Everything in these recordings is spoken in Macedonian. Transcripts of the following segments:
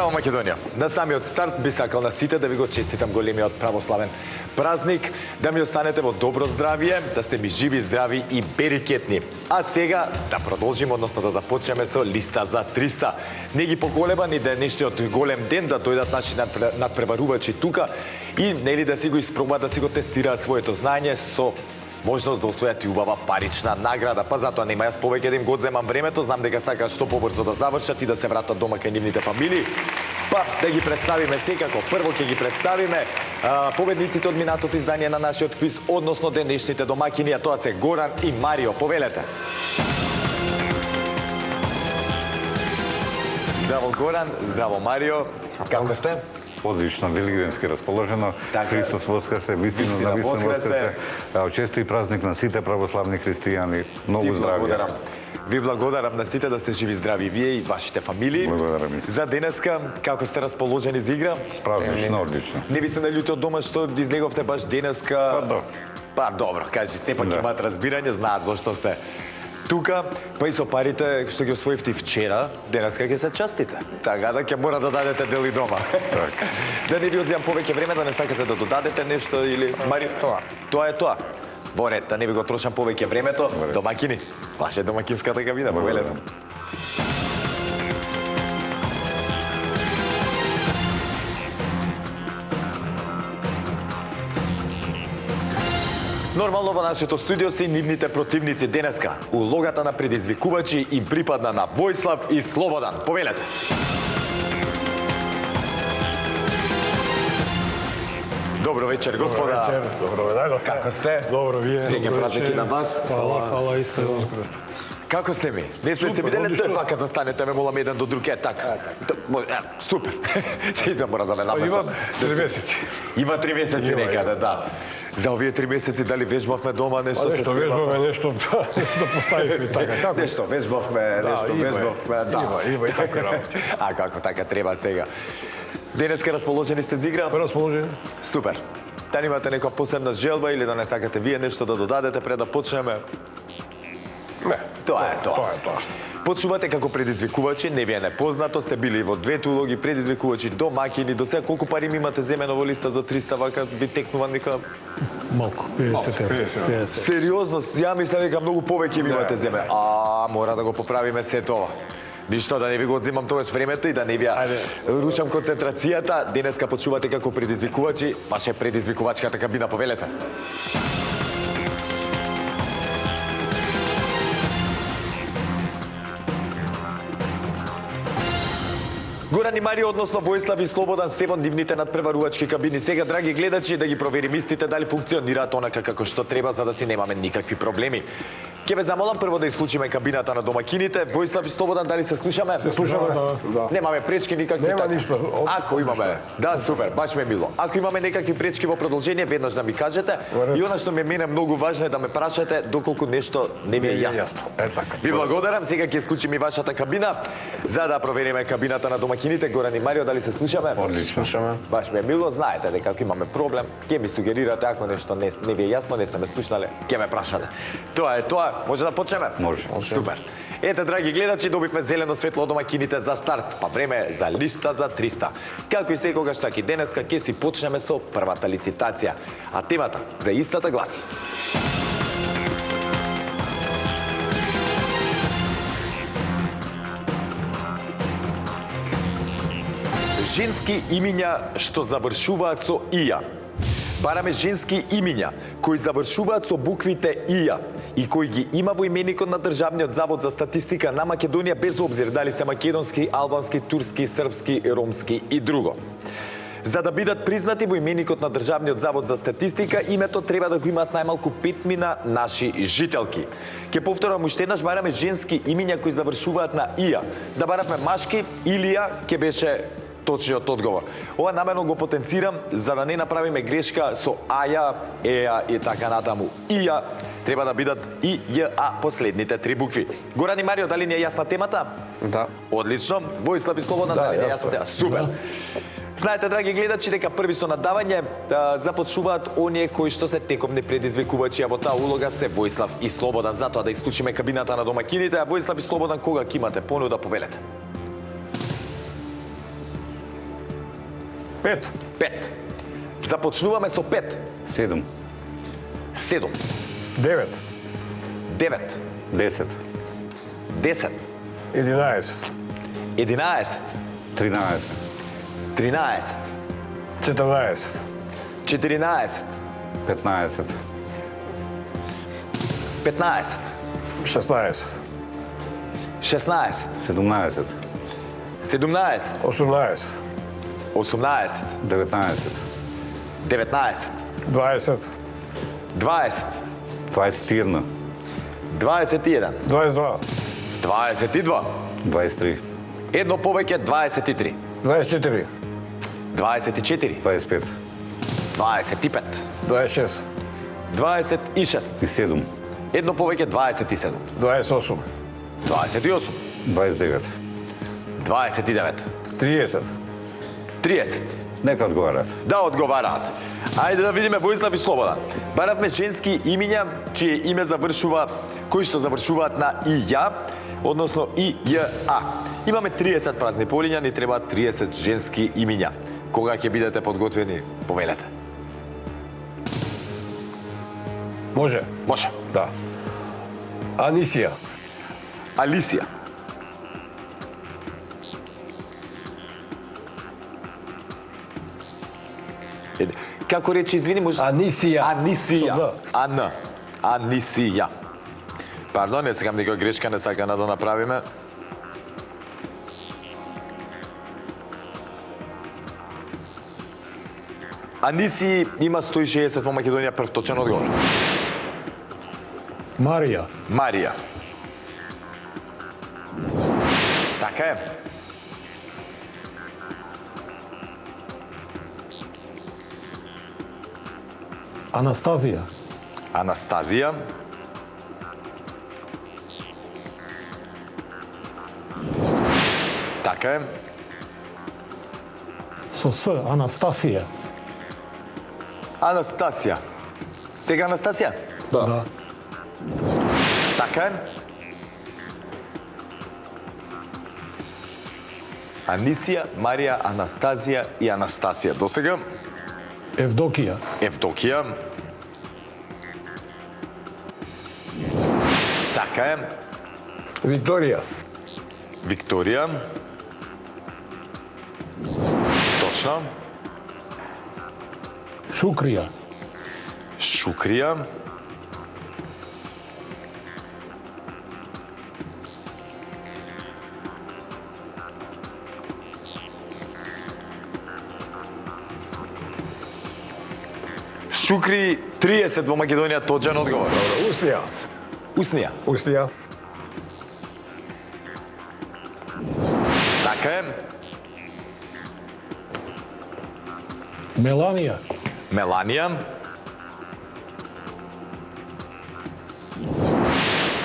Здраво, Македонија! На самиот старт би сакал на сите да ви го честитам големиот православен празник, да ми останете во добро здравие, да сте ми живи, здрави и берикетни. А сега да продолжиме, односно да започнеме со листа за 300. Не ги поколеба ни да е нештиот голем ден, да дојдат наши надпреварувачи тука и нели да си го испробаат, да си го тестираат своето знаење со можност да освојат и убава парична награда. Па затоа нема јас повеќе да им го одземам времето, знам дека сакаат што побрзо да завршат и да се вратат дома кај нивните фамилии. Па да ги представиме секако. Прво ќе ги представиме победниците од минатото издание на нашиот квиз, односно денешните домаќини, а тоа се Горан и Марио. Повелете. Здраво Горан, здраво Марио. Како сте? Одлично, великденски расположено. Христос воскресе, вистина на вистина воскресе. Честои празник на сите православни христијани. Многу здравје. Ви благодарам на сите да сте живи, здрави, вие и вашите фамилии. Благодарам. За денеска, како сте расположени за игра? Празнично, одлично. Не ви се наљути од дома што излеговте баш денеска? Па добро, кажи, сепак имаат разбирање, знаат зошто сте тука, па и со парите што ги освоивте вчера, денеска ќе се частите. Така да ќе мора да дадете дел и дома. Да не ви одземам повеќе време, да не сакате да додадете нешто или Мари, тоа е тоа. Во ред, да не ви го трошам повеќе времето. Домакини, ваше домакинската кабина, повелете. Нормално во нашето студио се и нивните противници денеска. Улогата на предизвикувачи им припадна на Војслав и Слободан. Повелете. Добро вечер, господа. Добро вечер. Добро ведајдов. Како сте? Добро, вие. Среќен празник на вас. Фала, исто. Како сте ми? Не сме се виделе, вака застанете, ме молам еден до друг, така. Супер. Се измора за ме наместам. Има 3 месеци. Има 3 месеци некаде, да. За овие 3 месеци дали вежбавме дома, нешто се спрема? Нешто вежбавме, нешто да поставивме така. Нешто вежбавме, да. Има и така работи. А како така треба сега? Денеска расположени сте за игра? Расположени. Супер. Дали имате некоја посебна желба или да не сакате вие нешто да додадете пред да почнеме? Не. Тоа е тоа. Почнувате како предизвикувачи, не ви е непознато, сте били во двете улоги, предизвикувачи, домакини, до сега колку пари ми имате земено во листа за 300, вака ви текнува нека... Малку, 50. Сериозно, ја мислам дека многу повеќе ми имате земено. Мора да го поправиме се тоа. Ништо, да не ви го одземам тогаш времето и да не ви рушам концентрацијата. Денеска почнувате како предизвикувачи, ваше предизвикувачката кабина, повелете. Горан и Марио, односно Војслав и Слободан се во нивните надпреварувачки кабини. Сега, драги гледачи, да ги проверим истите дали функционираат онака како што треба, за да си немаме никакви проблеми. Ќе ве замолам прво да исклучиме кабината на домакините. Војслав и Слободан, дали се слушаме? Се слушаме, да. Немаме пречки никакви. Нема ништо. Ако имаме, да, супер, баш ме мило. Ако имаме некакви пречки во продолжение, веднаш да ми кажете. И она што ми мене многу важно е да ме прашате доколку нешто не ви е јасно. Така. Ви благодарам. Сега ќе исклучиме и вашата кабина за да провериме кабината на домакините. Горан и Марио, дали се слушаме? Одлично. Слушаме. Баш ме мило, знаете дека ако имаме проблем, ќе ми сугерирате, ако нешто не ви е јасно, не сте ме слушнале, ќе ме прашате. Тоа е тоа. Може да почнеме? Може. Супер. Ете, драги гледачи, добивме зелено светло од домакините за старт, па време за листа за 300. Како и секогаш, така и денеска ќе си почнеме со првата лицитација, а темата за истата гласи: женски имиња што завршуваат со ија. Бараме женски имиња кои завршуваат со буквите ија и кои ги има во именикот на Државниот завод за статистика на Македонија, без обзир дали се македонски, албански, турски, српски, ромски и друго. За да бидат признати во именикот на Државниот завод за статистика, името треба да го имаат најмалку 5 наши жителки. Ќе повторам уште еднаш, бараме женски имиња кои завршуваат на ија. Да баравме машки, Илија ќе беше точниот одговор. Ова намерно го потенцирам за да не направиме грешка со аја, еја и така натаму. Ија треба да бидат и ја последните 3 букви. Горан и Марио, дали ни е јасна темата? Да. Одлично. Војслав и Слободан, дали е јасна темата? Супер. Знаете, драги гледачи, дека први со надавање започнуваат оние кои што се текомни предизвикувачи, а во таа улога се Војслав и Слободан. Затоа да исклучиме кабината на домакините, а Војслав и Слободан, кога ќе имате понуда, повелете. 5. 5. Започнуваме со 5. 7, 7. 9. 9. 10, 10. 11. 11. 13, 13. 14. 14. 15, 15. 16. 16. 17, 17. 18. 18. 19, 19. 20. 20. 21, 21. 22. 22. 23, Едно повеќе 23. 24. 24. 25, 25. 26. 26. и 7, Едно повеќе 27. 28. 28. 29. 29. 30. 30. Нека одговарат. Да одговараат. Ајде да видиме Воислав и Слободан. Баравме женски имиња чие име завршува, кои што завршуваат на ија, односно ИЈА. Имаме 30 празни полиња, ни требаат 30 женски имиња. Кога ќе бидете подготвени, повелете. Може? Може. Да. Анисија. Алисија. Како рече, извини, може... Анисија. Анисија. Со Д. Ан. Анисија. Пардон, не сакам никоја грешка, не сакам да направиме. Аниси има 160 во Македонија, прв точен одговор. Марија. Марија. Така е. Анастазија. Анастазија. Така е. Со С. Анастасија. Анастасија. Сега Анастасија? Да. Така е. Анисија, Марија, Анастазија и Анастасија. Досега Евдокија. Евдокија. Така е. Викторија. Викторија. Точно. Шукрија. Шукрија. Шукри 30 во Македонија, точен одговор. Устија. Уснија. Устија. Така е. Меланија. Меланија.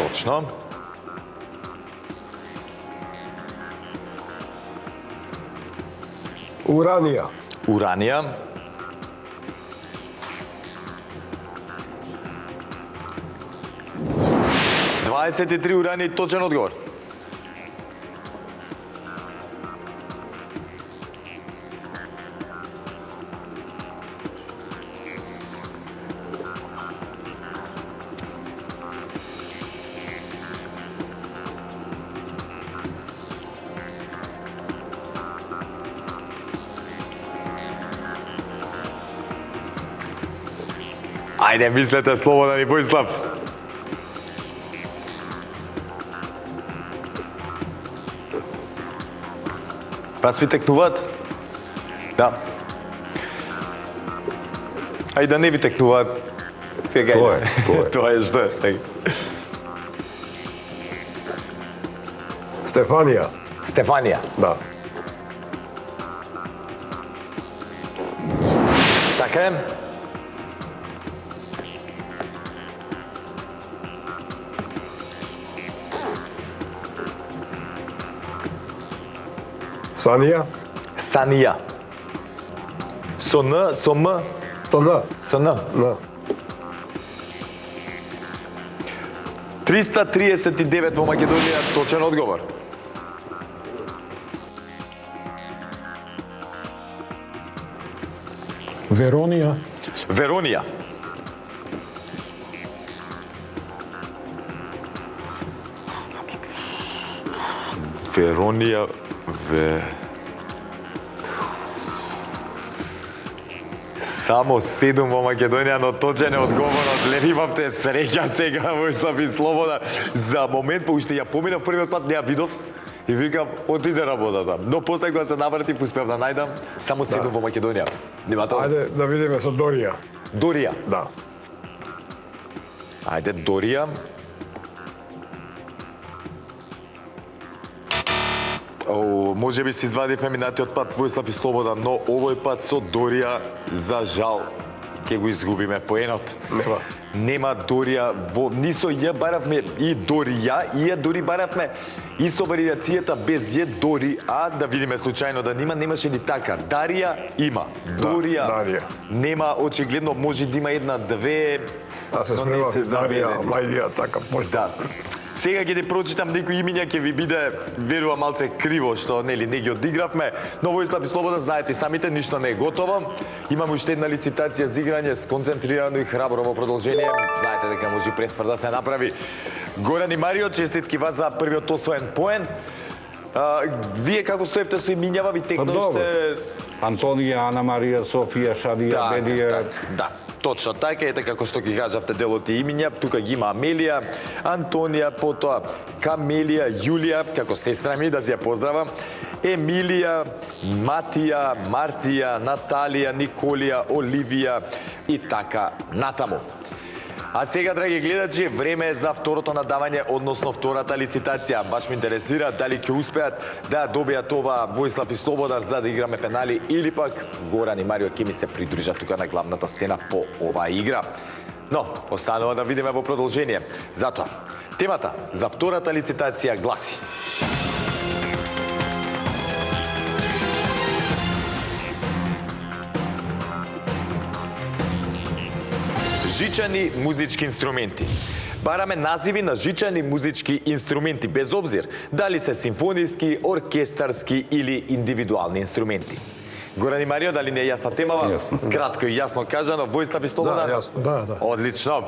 Точно. Уранија. Уранија. Дваесет и три урани, точен одговор. Ајде, мислете, Слободан и Воислав. Па сви текнуваат? Да. Ајде да не ви текнуваат. Тоа е. Тоа е што е. Стефанија. Стефанија. Да. Така е. Санија. Санија. Со Н, со М, Со Н. со Н. Н. 339 во Македонија, точен одговор. Веронија. Веронија. Веронија, Само 7 во Македонија, но точен е одговорот. Леле, имавте среќа сега, Војслав и Слобода. За момент, уште ја поминав првиот пат, не ја видов. И викам, отиде работата. Но после кога се навртив, успев да најдам само 7 во Македонија. Нема тоа? Ајде да видиме со Дорија. Дорија. Да. Ајде, Дорија. Може би си извадивме минатиот пат Војслав и Слобода, но овој пат со Дорија, за жал, ќе го изгубиме поенот. Нема. Нема Дорија, ни со ја баравме и Дорија, и ја Дори баравме и со варијацијата без ја Дори, а да видиме случајно да немаше ни така. Дарија има, Дорија Дарија. нема, очигледно може да има една-две, Да се но не спремав се и Дарија, заведени. Мајдија, така, може. Да. Сега ќе ти прочитам некои имиња, ќе ви биде, верувам, малце криво што не ги одигравме, но Војслав и Слобода, знаете самите, ништо не е готово. Имаме уште една лицитација за играње, сконцентрирано и храбро во продолжение. Знаете дека може пресвр да се направи. Горан и Марио, честитки вас за првиот освоен поен. Вие како стоевте со имињава, ви текнавте... Антонија, Ана Марија, Софија, Шадија, Бедија. Да. Точно така, ете како што ги кажавте делот и имиња, тука ги има Амелија, Антонија, потоа Камелија, Јулија, како сестра ми, да си ја поздравам, Емилија, Матија, Мартија, Наталија, Николија, Оливија и така натаму. А сега, драги гледачи, време е за второто надавање, односно втората лицитација. Баш ме интересира дали ќе успеат да добијат ова Војслав и Слобода за да играме пенали или пак Горан и Марио ќе ми се придружат тука на главната сцена по оваа игра. Но, останува да видиме во продолжение. Затоа, темата за втората лицитација гласи: жичани музички инструменти. Бараме називи на жичани музички инструменти, без обзир дали се симфониски, оркестарски или индивидуални инструменти. Горан и Марио, дали не е јасна темава? Јасно. Кратко и јасно кажано, Војслав и Слобода? Да, јасно. Да. Одлично.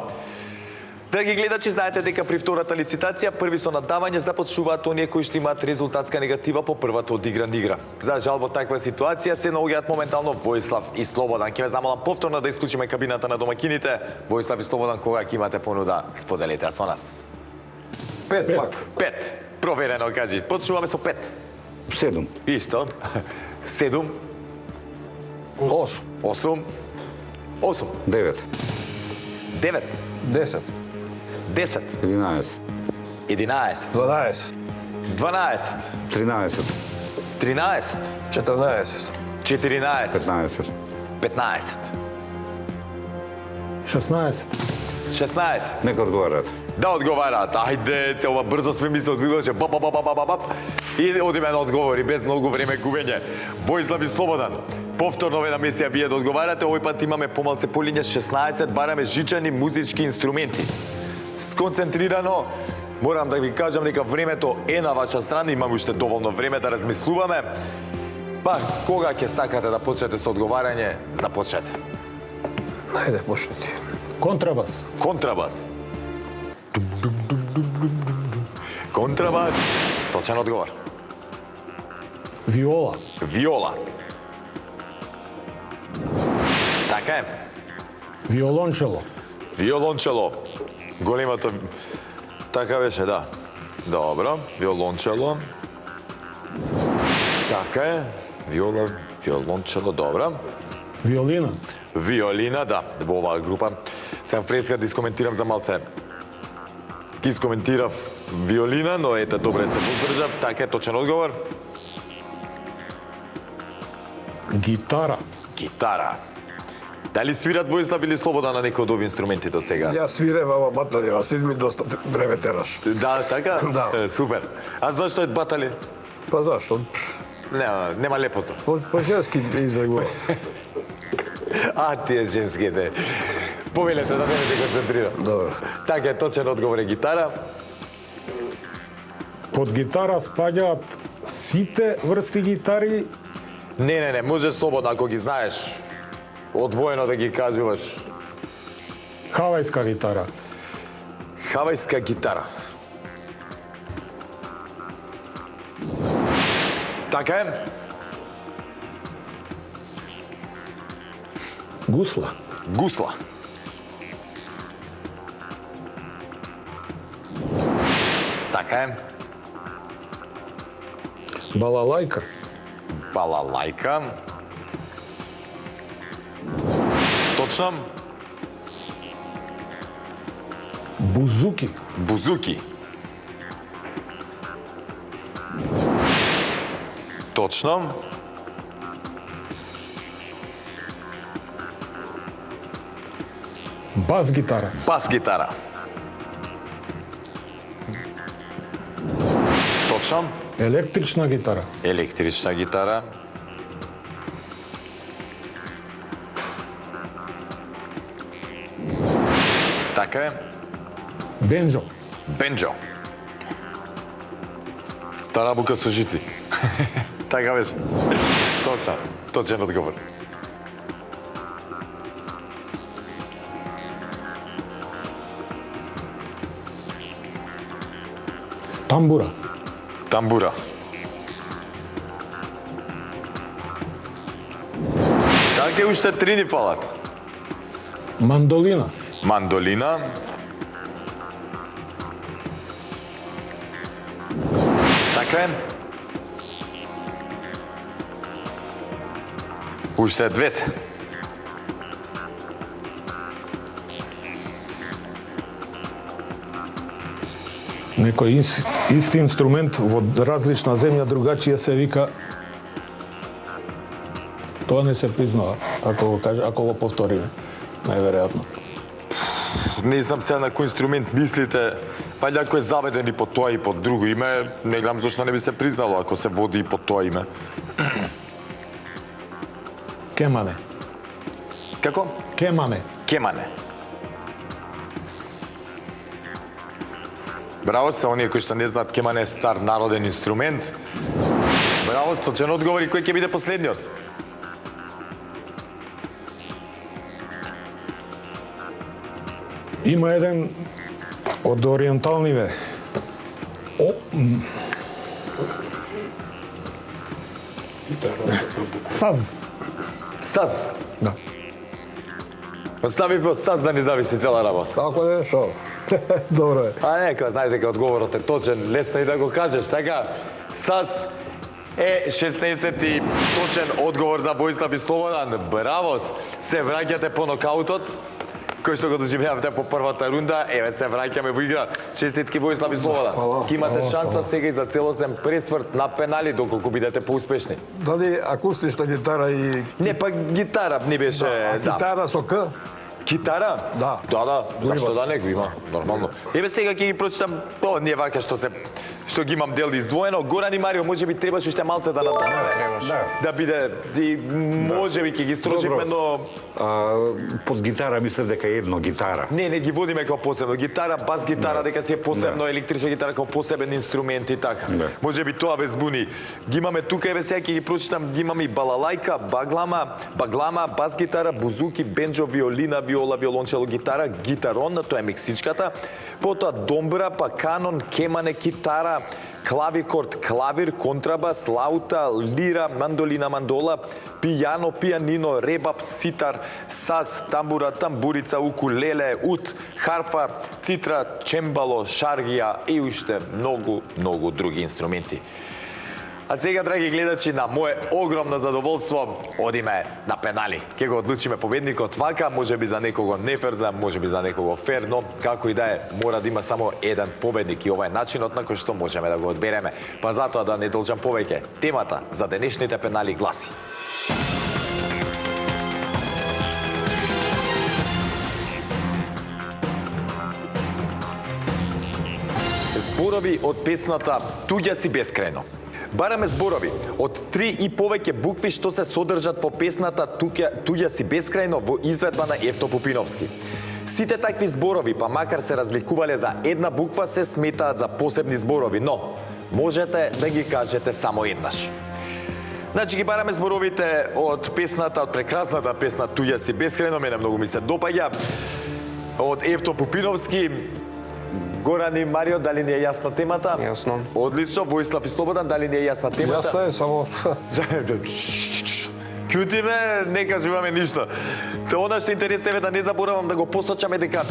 Драги гледачи, знаете дека при втората лицитација први со надавање започнуваат оние кои што имаат резултатска негатива по првата одиграна игра. За жал, во таква ситуација се наоѓаат моментално Војслав и Слободан. Ќе ве замолам повторно да исклучиме кабината на домакините. Војслав и Слободан, кога ќе имате понуда, споделете ја со нас. 5 пат. 5. Проверено кажи. Почнуваме со 5. 7. Исто. 7. 8. 8. 8. 9. 9. 10. 10. 11. 11. 12. 12. 13. 13. 14. 14. 15. 15. 16. 16. Нека одговарат. Да одговараат. Ајде, ова брзо све ми се одвигаше. Бап. И одиме на одговори без многу време губење. Војслав и Слободан. Повторно ве наместија вие да одговарате. Овој пат имаме помалце по линија 16, бараме жичани музички инструменти. Сконцентрирано, морам да ви кажам дека времето е на ваша страна, имаме уште доволно време да размислуваме. Па, кога ќе сакате да почнете со одговарање, започнете. Ајде, почнете. Контрабас. Контрабас. Контрабас. Точен одговор. Виола. Виола. Така е. Виолончело. Виолончело. Големото... Така беше, да. Добро. Виолончело. Така е. Виолончело, добро. Виолина. Виолина, да, во оваа група. Сам преска да искоментирам за малце. Ги искоментирав виолина, но ете, добре се поддржав. Така е, точен одговор. Гитара. Гитара. Дали свират Војслав или Слобода на некој од овие инструменти до сега? Ја свирев, ама батали, Васил ми доста време тераш. Да, така? Да. Супер. А зашто е батали? Па зашто? Нема лепото. По женски излегува. А, тие женските. Повелете да не се концентрира. Добро. Така е, точен одговор е гитара. Под гитара спаѓаат сите врсти гитари. Не, може слободно, ако ги знаеш. одвоено да ги кажуваш. Хавајска гитара. Хавајска гитара. Така е. Гусла. Гусла. Така е. Балалајка. Балалајка. Точно. Бузуки. Бузуки. Точно. Бас гитара. Бас гитара. Точно. Електрична гитара. Електрична гитара. Така е. Бенджо. Бенджо. Тарабука со жици. Така беше. Точно. Точен одговор. Тамбура. Тамбура. Така уште три ни фалат. Мандолина. Мандолина. Така е. Уште две се. Некој исти инструмент во различна земја другачие се вика. Тоа не се признава, ако го повториме, најверојатно. Не знам сега на кој инструмент мислите, па ако е заведен и по тоа и по друго име, не гледам зашто не би се признало ако се води и по тоа име. Кемане. Како? Кемане. Кемане. Браво се оние кои што не знаат, кемане е стар народен инструмент. Браво, точен одговор, и кој ќе биде последниот? Има еден од ориенталниве. Саз. Саз. Да. Остави во саз да не зависи цела работа. Како е, шо? Добро е. А нека, знаеш дека одговорот е точен, лесно и да го кажеш, така? Саз е 16-ти точен одговор за Војслав и Слободан. Браво! Се враќате по нокаутот, кој што го доживеавте по првата рунда. Еве се враќаме во игра. Честитки Војслав и Слободан. Фала, Ке имате фала, шанса фала. сега и за целосен пресврт на пенали доколку бидете поуспешни. Дали акустична гитара и... Не, па гитара не беше... А гитара со К? Китара? Да. Да, зашто има. да не го има, нормално. Еве сега ќе ги прочитам, ние вака што ги имам дел издвоено. Горан и Марио, можеби требаш уште малце да направиме. Да биде, можеби ќе ги строчиме, но... Под гитара мислев дека е едно гитара. Не ги водиме како посебно. Гитара, бас гитара, дека си е посебно, електрична гитара како посебен инструмент и така. Можеби тоа ве збуни. Ги имаме тука, еве сега ќе ги прочитам, ги имаме и балалајка, баглама, бас гитара, бузуки, бенџо, виолина, виола, виолончело, гитара, гитарон, тоа е мексичката, потоа домбра, па канон, кемане, китара, клавикорд, клавир, контрабас, лаута, лира, мандолина, мандола, пијано, пијанино, ребап, ситар, саз, тамбура, тамбурица, укулеле, ут, харфа, цитра, чембало, шаргија и уште многу други инструменти. А сега, драги гледачи, на мое огромно задоволство, одиме на пенали. Ке го одлучиме победникот вака, можеби за некого неферза, можеби за некого фер, но како и да е, мора да има само еден победник и ова е начинот на кој што можеме да го одбереме. Па затоа да не должам повеќе. Темата за денешните пенали гласи: зборови од песната "Туѓа си бескрајно". Бараме зборови од 3 и повеќе букви што се содржат во песната "Туѓа си бескрајно" во изведба на Евто Пупиновски. Сите такви зборови, па макар се разликувале за една буква, се сметаат за посебни зборови, но можете да ги кажете само еднаш. Значи ги бараме зборовите од песната, од прекрасната песна Туѓа си бескрајно, мене многу ми се допаѓа. Од Евто Пупиновски, Горан и Марио, дали ни е јасна темата? Јасно. Одлично, Воислав и Слободан, дали ни е јасна темата? Јасно е, само... Кјутиме, не кажуваме ништо. Тоа она што интересно е да не заборавам да го посочаме дека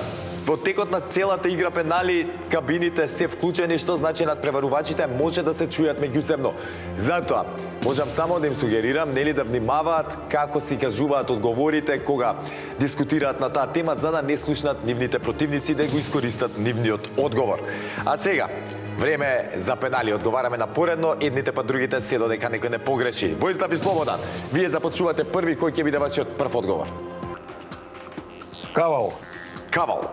во текот на целата игра пенали кабините се вклучени, што значи надпреварувачите може да се чујат меѓусебно. Затоа, можам само да им сугерирам, нели да внимаваат како си кажуваат одговорите кога дискутираат на таа тема, за да не слушнат нивните противници да го искористат нивниот одговор. А сега, време за пенали. Одговараме на поредно, едните па другите се додека некој не погреши. Воислав и Слободан, вие започнувате први, кој ќе биде вашиот прв одговор? Кавал. Кавал.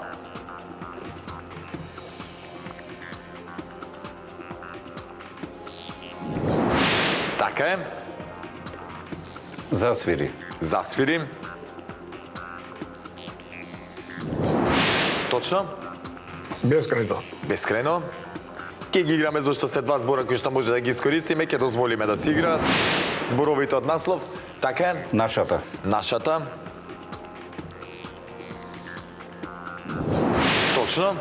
Така е. Засвири. Засвири. Точно. Бескрајно. Бескрајно. Ке ги играме зашто се два збора кои што може да ги искористиме, ке дозволиме да се играат. Зборовите од наслов. Така е. Нашата. Нашата. Точно.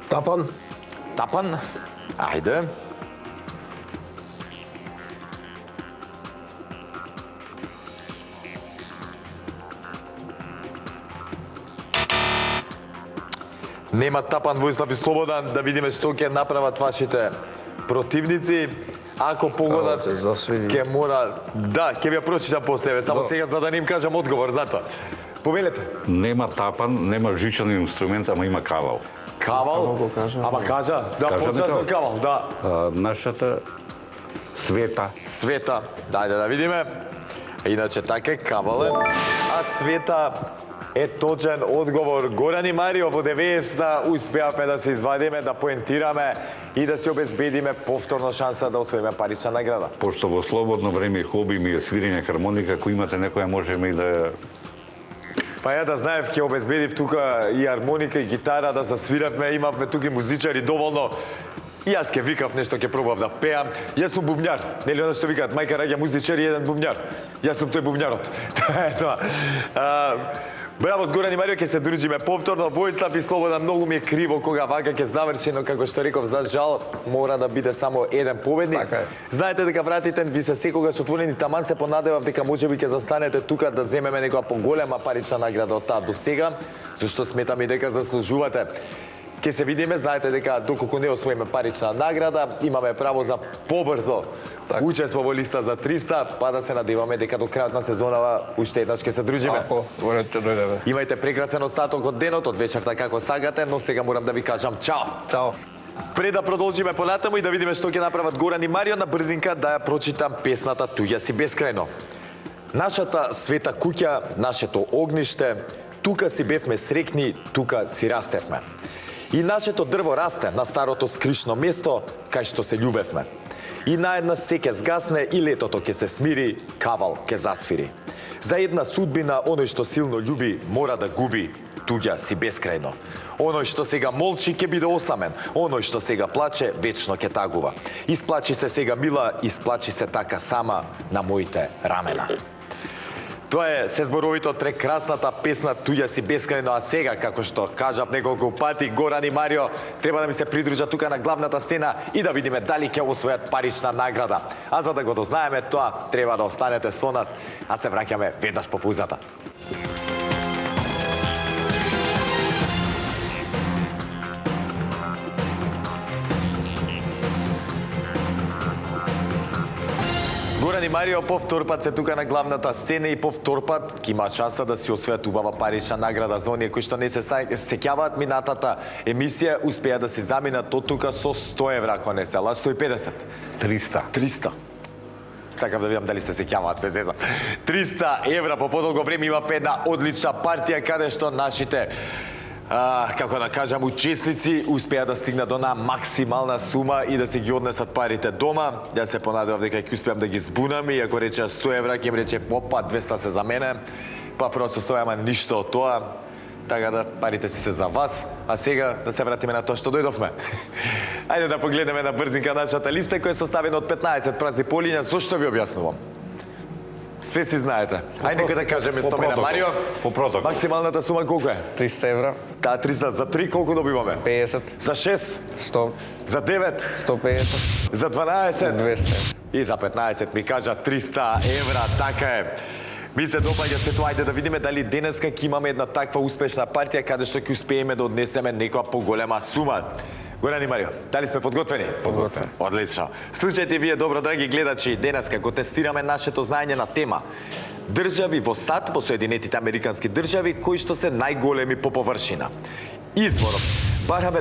Тапан. Тапан. Ајде. Нема тапан, Воислав и Слободан, да видиме што ќе направат вашите противници. Ако погодат, Кавал ќе засвири. ќе мора... Да, ќе ви ја прочитам после, само сега за да не им кажам одговор за тоа. Повелете. Нема тапан, нема жичен инструмент, ама има кавал. Кавал? го кажа. Ама кажа, да, Кажа почна ми со кавал, да. Нашата Света. Света, дајде да видиме. Иначе така е, кавал е. А Света е точен одговор. Горан и Марио во 90-та успеавме да се извадиме, да поентираме и да се обезбедиме повторно шанса да освоиме парична награда. Пошто во слободно време хоби ми е свирење хармоника, ако имате некоја можеме и да Па ја да знаев, ќе обезбедив тука и армоника и гитара да засвиравме, имавме тука и музичари доволно. И јас ке викав нешто, ке пробав да пеам. Јас сум бубњар. Нели оно што викаат, мајка раѓа музичар и еден бубњар. Јас сум тој бубњарот. Тоа е тоа. Браво с Горан и Марио, ќе се дружиме повторно. Воислав и Слободан, многу ми е криво кога вака ќе заврши, но како што реков, за жал мора да биде само еден победник. Така е. Знаете дека вратите ви се секогаш отворени, таман се понадевав дека можеби ќе застанете тука да земеме некоја поголема парична награда од таа до сега, зашто сметам и дека заслужувате. Ке се видиме, знаете дека доколку не освоиме парична награда, имаме право за побрзо учество во листа за 300, па да се надеваме дека до крајот на сезонава уште еднаш ке се дружиме. Ако, во ред ќе дојдеме. Имајте прекрасен остаток од денот, од вечерта како сагате, но сега морам да ви кажам чао. Чао. Пред да продолжиме понатаму и да видиме што ќе направат Горан и Марио, на брзинка да ја прочитам песната Туѓа си бескрајно. Нашата света куќа, нашето огниште, тука си бевме срекни, тука си растевме. И нашето дрво расте на старото скришно место, кај што се љубевме. И наеднаш се ќе згасне и летото ќе се смири, кавал ќе засвири. За една судбина, оној што силно љуби, мора да губи, туѓа си бескрајно. Оној што сега молчи ќе биде осамен, оној што сега плаче вечно ќе тагува. Исплачи се сега мила, исплачи се така сама на моите рамена. Тоа е се зборовите од прекрасната песна Туѓа си бескрајно, а сега, како што кажав неколку пати, Горан и Марио треба да ми се придружат тука на главната сцена и да видиме дали ќе освојат парична награда. А за да го дознаеме тоа, треба да останете со нас, а се враќаме веднаш по паузата. Горан и Марио повтор пат се тука на главната сцена и повтор пат ќе имаат шанса да си освојат убава парична награда за оние кои што не се сеќаваат минатата емисија, успеа да се заминат од тука со 100 евра, ако не се ла 150. 300. 300. Сакам да видам дали се сеќаваат, се зезам. 300 евра по подолго време имав една одлична партија каде што нашите како да кажам, учесници успеа да стигнат до на максимална сума и да се ги однесат парите дома. Јас се понадевав дека ќе успеам да ги збунам и ако рече 100 евра, ќе им рече опа 200 се за мене. Па просто стоја, ама ништо од тоа. Така да парите си се за вас, а сега да се вратиме на тоа што дојдовме. Ајде да погледнеме на брзинка нашата листа која е составена од 15 празни полиња. Зошто ви објаснувам? Све си знаете. Ајде нека да кажеме 100 мина. Марио, по протокол. максималната сума колку е? 300 евра, Таа 300 за 3 колку добиваме? 50, За 6, 100, за 9, 150, за 12 200. и за 15 ми кажа 300 евра, така е. Ми се допаѓа се тоа, ајде да видиме дали денеска ќе имаме една таква успешна партија каде што ќе успееме да однесеме некоја поголема сума. Горан и Марио, дали сме подготвени? Подготвени. Одлично. Слушајте вие, добро, драги гледачи, денеска го тестираме нашето знаење на тема држави во САД, во Соединетите Американски држави, кои што се најголеми по површина. Изворот. Бараме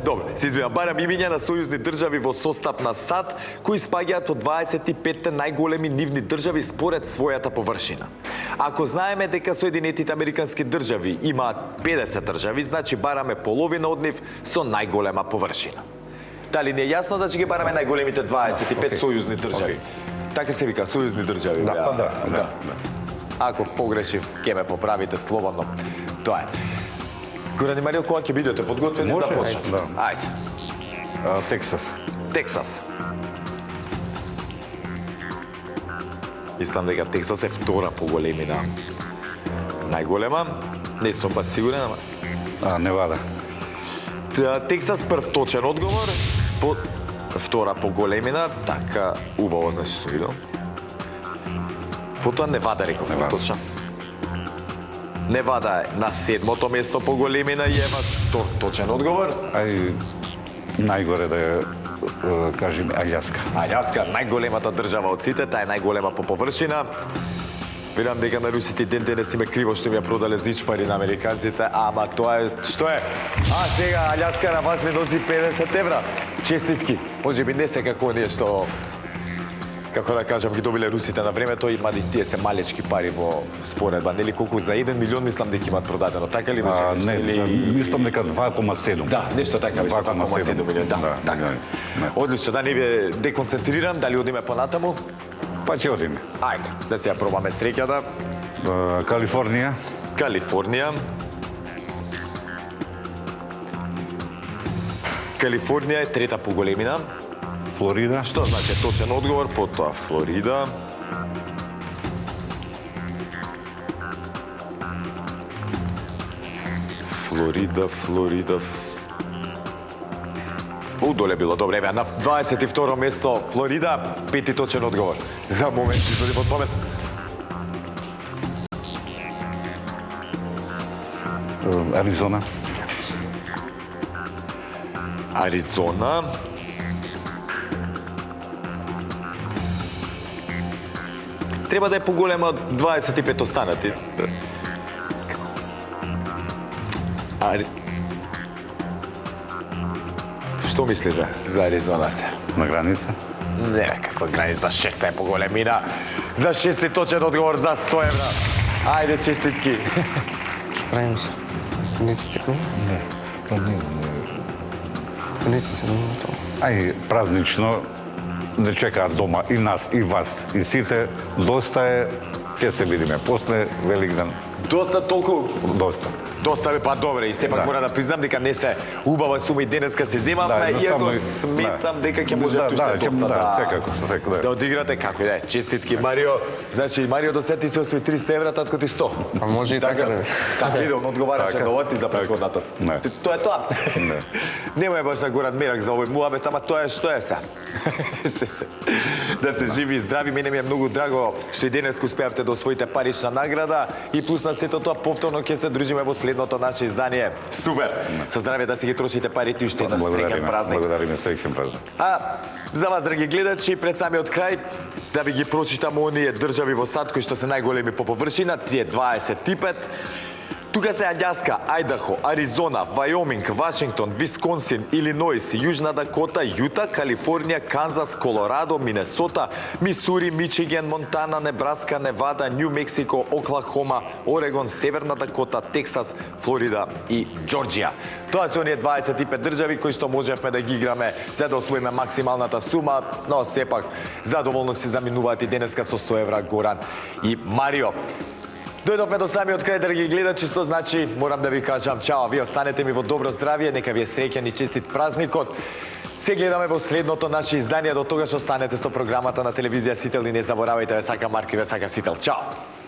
барам имиња на сојузни држави во состав на САД, кои спаѓаат во 25 најголеми нивни држави според својата површина. Ако знаеме дека Соединетите Американски држави имаат 50 држави, значи бараме половина од нив со најголема површина. Дали не е јасно да ќе ги бараме најголемите 25 сојузни држави? Така се вика, сојузни држави. Да, па да. Ако погрешив, ќе ме поправите слободно. Тоа е. Горан и Марио, кога ќе бидете подготвени, Може, започнете. да. Ајде. Тексас. Тексас. Мислам дека Тексас е втора по големина. Најголема, не сум па сигурен, ама Невада. Тексас прв точен одговор, по втора по големина, така убаво, значи што видел. Потоа Невада реков, Невада. точно. Невада е на 7-то место по големина и ева втор точен одговор. Ај најгоре да ја кажеме Аљаска. Аљаска, најголемата држава од сите, таа е најголема по површина. Верам дека на русите ден денес им е криво што ми ја продале зичпари на американците, ама тоа е, што е? Сега Аљаска на вас ми носи 50 евра. Честитки. Може би не се како оние што, како да кажам, ги добиле русите на времето, има и тие се малечки пари во споредба, нели колку за 1 милион мислам дека имат продадено, така ли беше нешто? Не, Или... мислам дека 2,7. Да, нешто така беше, 2,7 милион, да, така. Не. Одлично, да не ви деконцентрирам, дали одиме понатаму? Па ќе одиме. Ајде, да се ја пробаме среќата. Калифорнија, Калифорнија. Калифорнија е трета по големина. Флорида, Што значи точен одговор? Потоа Флорида. Флорида. Доле било добре, еве на 22 место Флорида, пети точен одговор. За момент извади под памет. Аризона, Аризона. Треба да е поголема од 25 останати. Што мислите за Аризона се? на граница. Не, каква граница, 6 е поголемина. За 6 точен одговор за 100 евра. Ајде, честитки. Што правим се? Понетите книга? Не, па не. Понетите книга тоа. Ај, празнично не чекаат дома и нас, и вас, и сите. Доста е, ќе се видиме после Великден. Доста толку Доста. бе, па добре, и сепак Да. мора да признам дека не се убава сума и денеска се земавме, едноставно, иако сметам дека ќе можете уште ќе- доста секако, да одиграте, како и да е. Честитки, Марио. Значи, Марио досети се освои 300 евра, татко ти 100. Па може и така да би. Така иде, он одговараше Така. на ова ти за претходната. Не. Тоа е тоа. Не. Нема е баш да го надмерак за овој муабет, ама тоа е што е сега. Да сте живи и здрави, мене ми е многу драго што и денес успеавте да освоите парична награда и плюс на сето тоа повторно ќе се дружиме во следното наше издание. Супер! Со здравје да си ги трошите парите и уште една среќен празник. Благодариме, среќен празник. А за вас, драги гледачи, пред самиот крај, да ви ги прочитам оние држави во САД кои што се најголеми по површина, тие 25. Тука се Аљаска, Ајдахо, Аризона, Вајоминг, Вашингтон, Висконсин, Илиноис, Јужна Дакота, Јута, Калифорнија, Канзас, Колорадо, Минесота, Мисури, Мичиген, Монтана, Небраска, Невада, Њу Мексико, Оклахома, Орегон, Северна Дакота, Тексас, Флорида и Џорџија. Тоа се оние 25 држави кои што можевме да ги играме за да освоиме максималната сума, но сепак задоволно се заминуваат и денеска со 100 евра Горан и Марио. Дојдовме до самиот крај, драги гледачи, што значи морам да ви кажам чао. Вие останете ми во добро здравје, нека ви е среќен и честит празникот. Се гледаме во следното наше издание. До тогаш останете со програмата на телевизија Сител и не заборавајте, ве сака Марко и ве сака Сител. Чао!